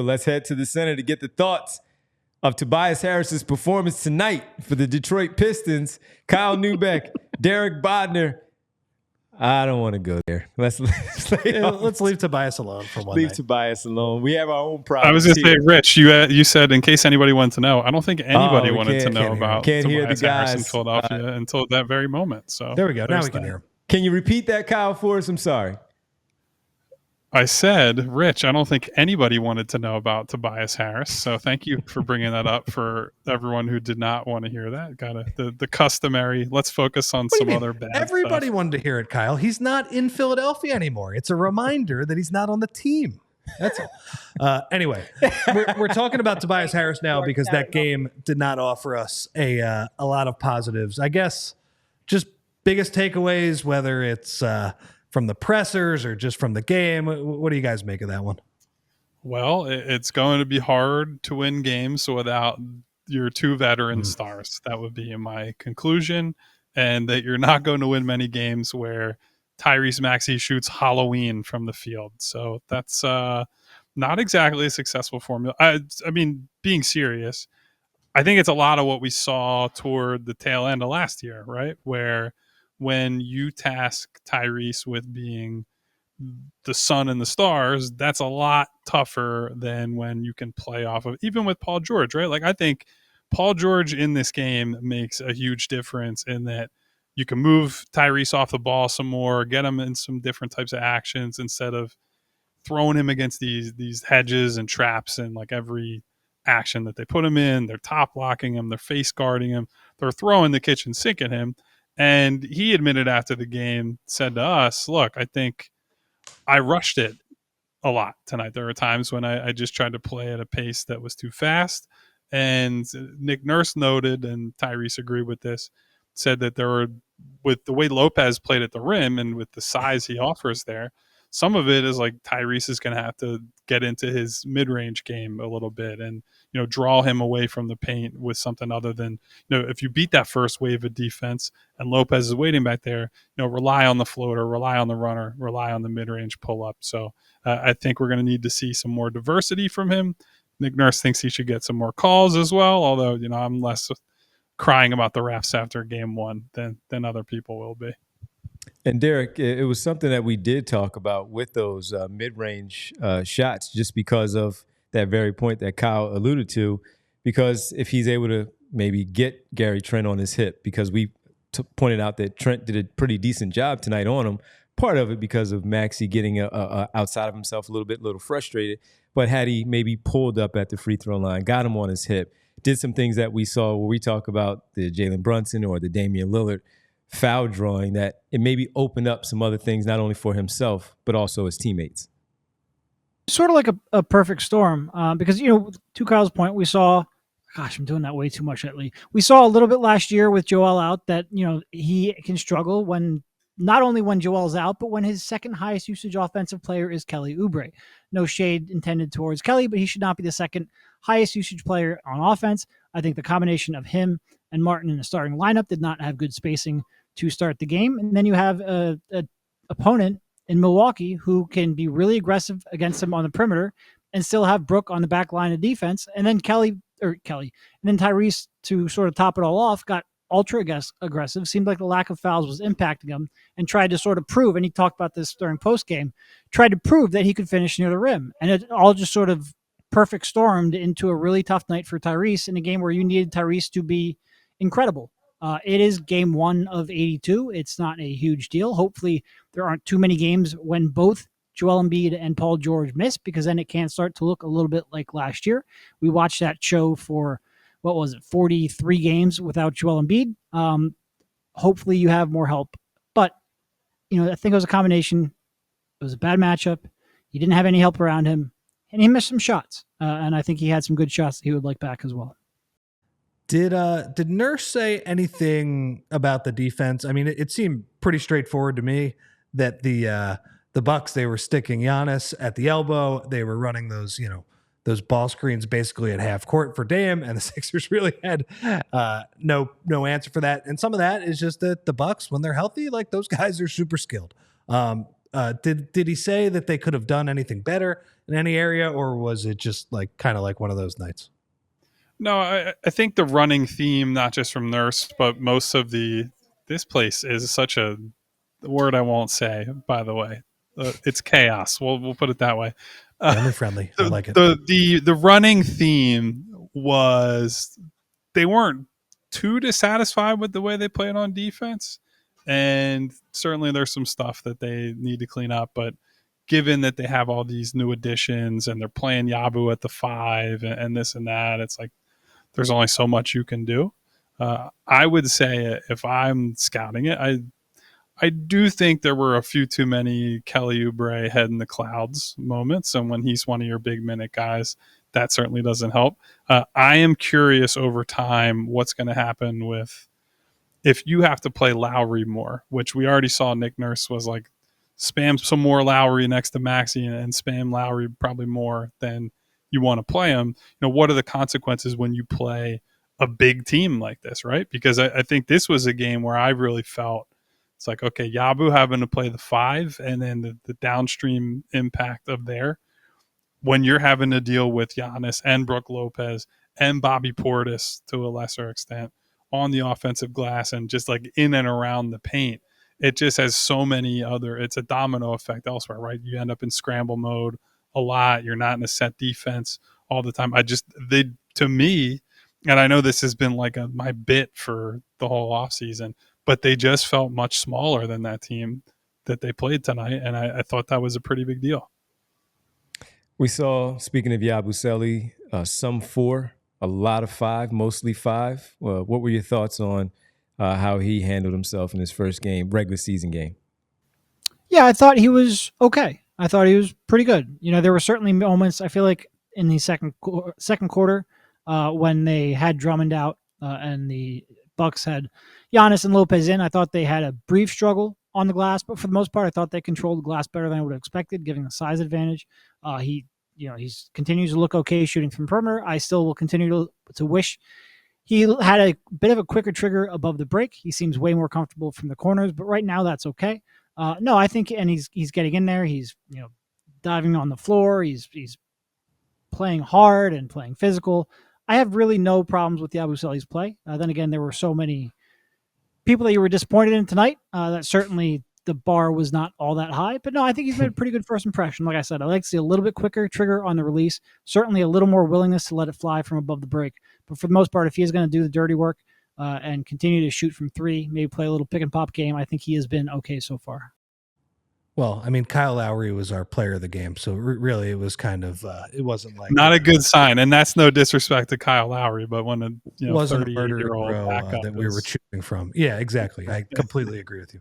Let's head to the center to get the thoughts of Tobias Harris's performance tonight for the Detroit Pistons. Kyle Neubeck, Derek Bodner. I don't want to go there. Let's leave Tobias alone for one night. Leave Tobias alone. We have our own problems. I was going to say, Rich, you said in case anybody wanted to know. I don't think anybody wanted to know about Tobias Harris in Philadelphia until that very moment. So there we go. Now we can hear him. Can you repeat that, Kyle, for us? I'm sorry. I said, Rich, I don't think anybody wanted to know about Tobias Harris. So thank you for bringing that up for everyone who did not want to hear that. Got the customary, let's focus on some other bad Everybody stuff. wanted to hear it, Kyle. He's not in Philadelphia anymore. It's a reminder that he's not on the team. That's all. Anyway, we're talking about Tobias Harris now because that game did not offer us a lot of positives. I guess just biggest takeaways, whether it's from the pressers or just from the game. What do you guys make of that one? Well, it's going to be hard to win games without your two veteran stars. That would be my conclusion, and that you're not going to win many games where Tyrese Maxey shoots Halloween from the field. So that's not exactly a successful formula. I mean, being serious, I think it's a lot of what we saw toward the tail end of last year, right? Where when you task Tyrese with being the sun and the stars, that's a lot tougher than when you can play off of, even with Paul George, right? Like, I think Paul George in this game makes a huge difference in that you can move Tyrese off the ball some more, get him in some different types of actions instead of throwing him against these hedges and traps and like every action that they put him in. They're top blocking him, they're face guarding him, they're throwing the kitchen sink at him. And he admitted after the game, said to us, look, I think I rushed it a lot tonight. There were times when I just tried to play at a pace that was too fast. And Nick Nurse noted, and Tyrese agreed with this, said that there were, with the way Lopez played at the rim and with the size he offers there, some of it is like Tyrese is going to have to get into his mid-range game a little bit and, you know, draw him away from the paint with something other than, you know, if you beat that first wave of defense and Lopez is waiting back there, you know, rely on the floater, rely on the runner, rely on the mid-range pull-up. So I think we're going to need to see some more diversity from him. Nick Nurse thinks he should get some more calls as well, although, you know, I'm less crying about the refs after game one than other people will be. And Derek, it was something that we did talk about with those mid-range shots, just because of that very point that Kyle alluded to, because if he's able to maybe get Gary Trent on his hip, because we pointed out that Trent did a pretty decent job tonight on him, part of it because of Maxey getting outside of himself a little frustrated, but had he maybe pulled up at the free throw line, got him on his hip, did some things that we saw where we talk about the Jalen Brunson or the Damian Lillard foul drawing, that it maybe opened up some other things, not only for himself, but also his teammates. Sort of like a perfect storm, because, you know, to Kyle's point, we saw, gosh, I'm doing that way too much lately. We saw a little bit last year with Joel out that, you know, he can struggle when, not only when Joel's out, but when his second highest usage offensive player is Kelly Oubre. No shade intended towards Kelly, but he should not be the second highest usage player on offense. I think the combination of him and Martin in the starting lineup did not have good spacing to start the game. And then you have an opponent in Milwaukee who can be really aggressive against him on the perimeter and still have Brook on the back line of defense. And then Kelly, and then Tyrese, to sort of top it all off, got ultra aggressive. Seemed like the lack of fouls was impacting him, and tried to sort of prove, and he talked about this during postgame, tried to prove that he could finish near the rim. And it all just sort of perfect stormed into a really tough night for Tyrese in a game where you needed Tyrese to be incredible. It is game one of 82. It's not a huge deal. Hopefully there aren't too many games when both Joel Embiid and Paul George miss, because then it can start to look a little bit like last year. We watched that show for, 43 games without Joel Embiid. Hopefully you have more help. But, you know, I think it was a combination. It was a bad matchup. He didn't have any help around him, and he missed some shots. And I think he had some good shots that he would like back as well. Did Nurse say anything about the defense? I mean, it seemed pretty straightforward to me that the Bucks, they were sticking Giannis at the elbow. They were running those ball screens basically at half court for Dame, and the Sixers really had no answer for that. And some of that is just that the Bucks, when they're healthy, like, those guys are super skilled. Did he say that they could have done anything better in any area, or was it just like kind of like one of those nights? No, I think the running theme, not just from Nurse, but most of this place is such a word I won't say, by the way. It's chaos. We'll put it that way. Family friendly. I like it. The running theme was they weren't too dissatisfied with the way they played on defense. And certainly there's some stuff that they need to clean up. But given that they have all these new additions and they're playing Yabu at the 5 and this and that, it's like there's only so much you can do. I would say if I'm scouting it, I do think there were a few too many Kelly Oubre head in the clouds moments. And when he's one of your big minute guys, that certainly doesn't help. I am curious over time what's going to happen with if you have to play Lowry more, which we already saw Nick Nurse was like spam some more Lowry next to Maxey and spam Lowry probably more than you want to play him. What are the consequences when you play a big team like this, right? Because I think this was a game where I really felt it's like, okay, Yabu having to play the 5 and then the downstream impact of there when you're having to deal with Giannis and Brook Lopez and Bobby Portis to a lesser extent on the offensive glass and just like in and around the paint. It just has so many it's a domino effect elsewhere, right? You end up in scramble mode a lot. You're not in a set defense all the time. To me, and I know this has been like my bit for the whole offseason, but they just felt much smaller than that team that they played tonight. And I thought that was a pretty big deal. We saw, speaking of Yabusele, some 4, a lot of 5, mostly 5. What were your thoughts on how he handled himself in his first game, regular season game? Yeah, I thought he was okay. I thought he was pretty good. There were certainly moments, I feel like, in the second quarter when they had Drummond out and the Bucks had Giannis and Lopez in. I thought they had a brief struggle on the glass, but for the most part, I thought they controlled the glass better than I would have expected, given the size advantage. He continues to look okay shooting from perimeter. I still will continue to wish he had a bit of a quicker trigger above the break. He seems way more comfortable from the corners, but right now that's okay. No, I think, and he's getting in there. He's diving on the floor. He's playing hard and playing physical. I have really no problems with Yabusele's play. Then again, there were so many people that you were disappointed in tonight that certainly the bar was not all that high. But no, I think he's made a pretty good first impression. Like I said, I like to see a little bit quicker trigger on the release. Certainly a little more willingness to let it fly from above the break. But for the most part, if he is going to do the dirty work and continue to shoot from 3, maybe play a little pick and pop game, I think he has been okay so far. Well, I mean, Kyle Lowry was our player of the game, so really it was kind of it wasn't like not a good sign, and that's no disrespect to Kyle Lowry, but when a wasn't a 38-year-old murderer that we were choosing from. Yeah, exactly. I completely agree with you.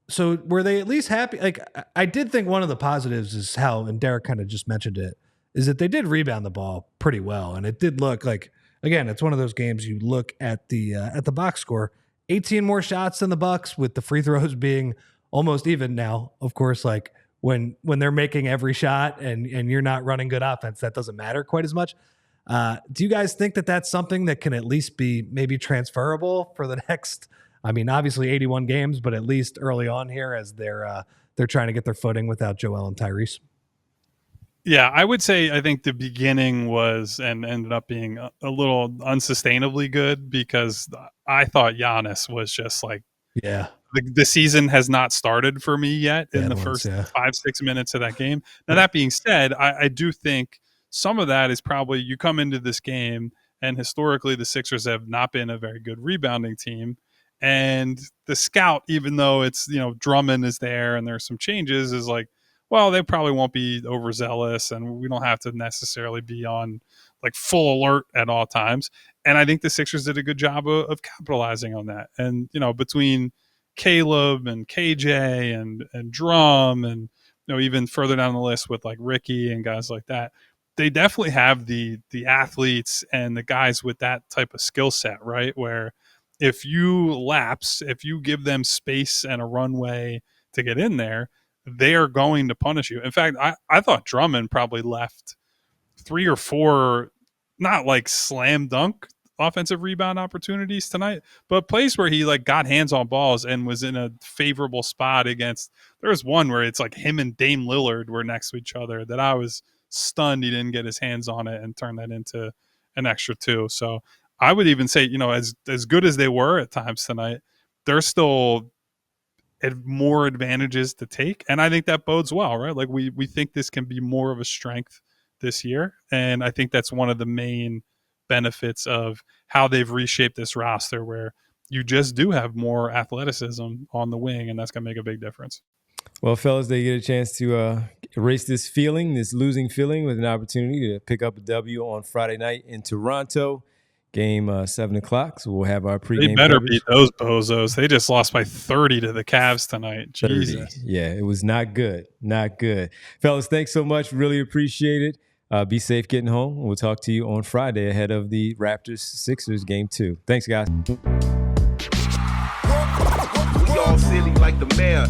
So were they at least happy? Like I did think one of the positives is how, and Derek kind of just mentioned it, is that they did rebound the ball pretty well, and it did look like, again, it's one of those games you look at the box score, 18 more shots than the Bucks, with the free throws being almost even now. Of course, like when they're making every shot and you're not running good offense, that doesn't matter quite as much. Do you guys think that that's something that can at least be maybe transferable for the next, I mean, obviously 81 games, but at least early on here as they're trying to get their footing without Joel and Tyrese? Yeah, I would say I think the beginning was and ended up being a little unsustainably good because I thought Giannis was just like, yeah, the season has not started for me yet in the first 5-6 minutes of that game. Now, that being said, I do think some of that is probably you come into this game and historically the Sixers have not been a very good rebounding team. And the scout, even though it's, Drummond is there and there's some changes, is like, well, they probably won't be overzealous and we don't have to necessarily be on like full alert at all times. And I think the Sixers did a good job of capitalizing on that. And, between Caleb and KJ and Drum and, even further down the list with like Ricky and guys like that, they definitely have the athletes and the guys with that type of skill set, right? Where if you lapse, if you give them space and a runway to get in there, they are going to punish you. In fact, I thought Drummond probably left 3 or 4, not like slam dunk offensive rebound opportunities tonight, but plays where he like got hands on balls and was in a favorable spot against. There was one where it's like him and Dame Lillard were next to each other that I was stunned he didn't get his hands on it and turn that into an extra 2. So I would even say, as good as they were at times tonight, there's still more advantages to take. And I think that bodes well, right? Like we think this can be more of a strength this year. And I think that's one of the main benefits of how they've reshaped this roster, where you just do have more athleticism on the wing, and that's going to make a big difference. Well, fellas, they get a chance to erase this losing feeling with an opportunity to pick up a W on Friday night in Toronto. Game 7:00. So we'll have our pregame. They better coverage. beat those bozos. They just lost by 30 to the Cavs tonight. 30. Jesus. Yeah, it was not good. Not good. Fellas, thanks so much. Really appreciate it. Be safe getting home. We'll talk to you on Friday ahead of the Raptors-Sixers game 2. Thanks, guys. We all silly like the mayor.